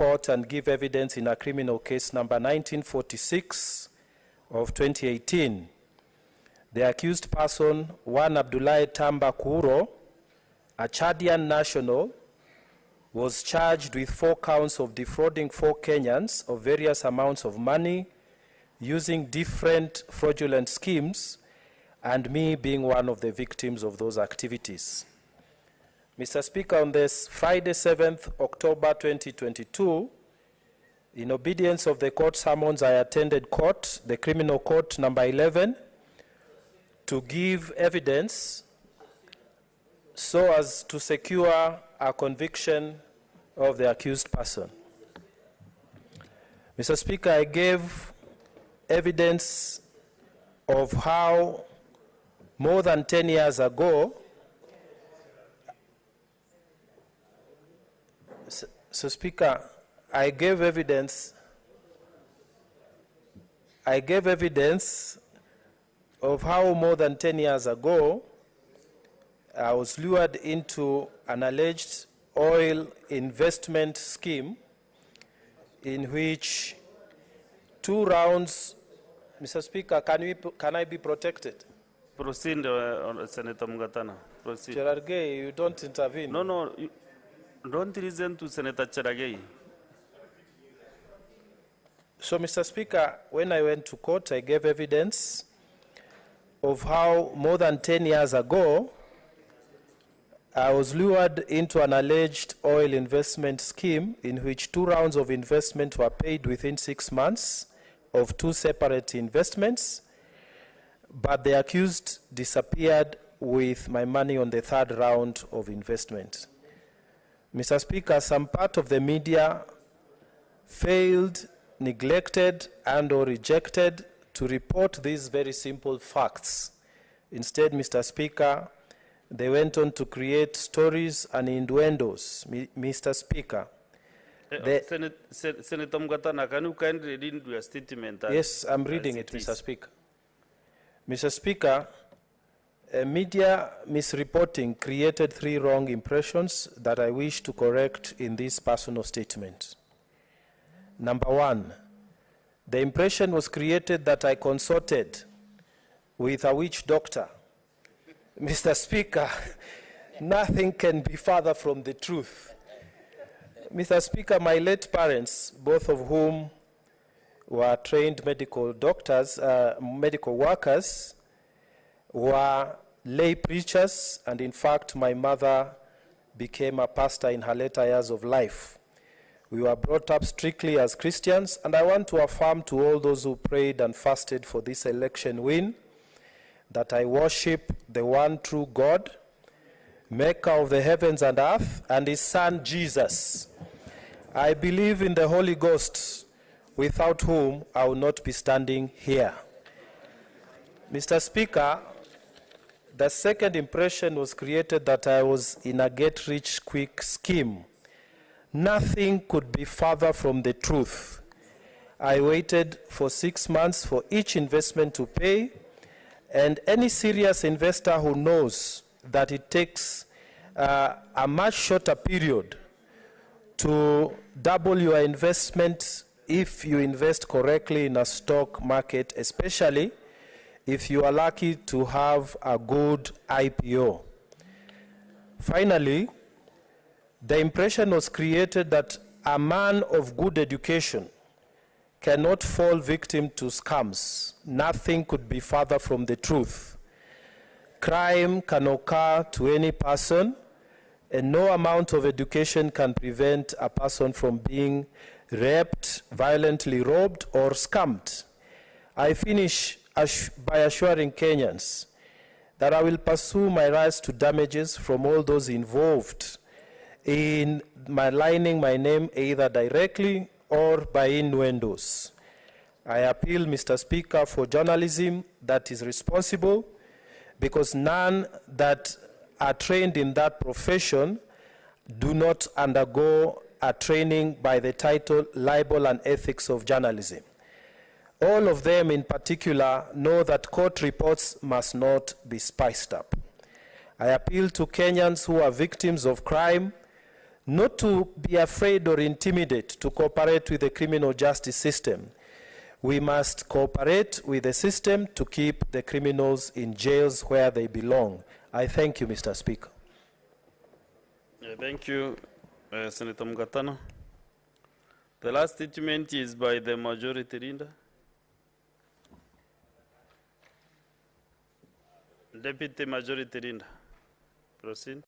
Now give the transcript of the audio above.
court and give evidence in a criminal case number 1946 of 2018. The accused person, one Abdullahi Tamba Kuro, a Chadian national, was charged with 4 counts of defrauding 4 Kenyans of various amounts of money using different fraudulent schemes, and me being one of the victims of those activities. Mr. Speaker, on this Friday, 7th October 2022, in obedience of the court summons, I attended court, the criminal court number 11, to give evidence so as to secure a conviction of the accused person. Mr. Speaker, I gave evidence of how more than 10 years ago, so Speaker, I gave evidence of how more than 10 years ago, I was lured into an alleged oil investment scheme in which 2 rounds, Mr. Speaker, can I be protected? Proceed, Senator Mungatana. Proceed. Cherargei, you don't intervene. No, don't listen to Senator Cherargei. So, Mr. Speaker, when I went to court, I gave evidence of how more than 10 years ago, I was lured into an alleged oil investment scheme in which 2 rounds of investment were paid within 6 months of 2 separate investments, but the accused disappeared with my money on the 3rd round of investment. Mr. Speaker, some part of the media failed, neglected, and/or rejected to report these very simple facts. Instead, Mr. Speaker, they went on to create stories and innuendos. Mr. Speaker. Senator Mungatana, can you kindly read your statement? Yes, I'm reading it, Mr. Speaker. Mr. Speaker, media misreporting created 3 wrong impressions that I wish to correct in this personal statement. Number 1, the impression was created that I consorted with a witch doctor. Mr. Speaker, nothing can be further from the truth. Mr. Speaker, my late parents, both of whom were trained medical doctors, medical workers, were lay preachers, and in fact, my mother became a pastor in her later years of life. We were brought up strictly as Christians, and I want to affirm to all those who prayed and fasted for this election win that I worship the one true God, maker of the heavens and earth, and his son Jesus. I believe in the Holy Ghost, without whom I will not be standing here. Mr. Speaker, the second impression was created that I was in a get-rich-quick scheme. Nothing could be further from the truth. I waited for 6 months for each investment to pay, and any serious investor who knows that it takes a much shorter period to double your investment if you invest correctly in a stock market, especially if you are lucky to have a good IPO. Finally, the impression was created that a man of good education cannot fall victim to scams. Nothing could be further from the truth. Crime can occur to any person, and no amount of education can prevent a person from being raped, violently robbed, or scammed. I finish by assuring Kenyans that I will pursue my rights to damages from all those involved in maligning my name either directly or by innuendos. I appeal, Mr. Speaker, for journalism that is responsible, because none that are trained in that profession do not undergo a training by the title Libel and Ethics of Journalism. All of them in particular know that court reports must not be spiced up. I appeal to Kenyans who are victims of crime not to be afraid or intimidated to cooperate with the criminal justice system. We must cooperate with the system to keep the criminals in jails where they belong. I thank you, Mr. Speaker. Thank you, Senator Mungatana. The last statement is by the majority leader. Deputy Majority Leader, proceed.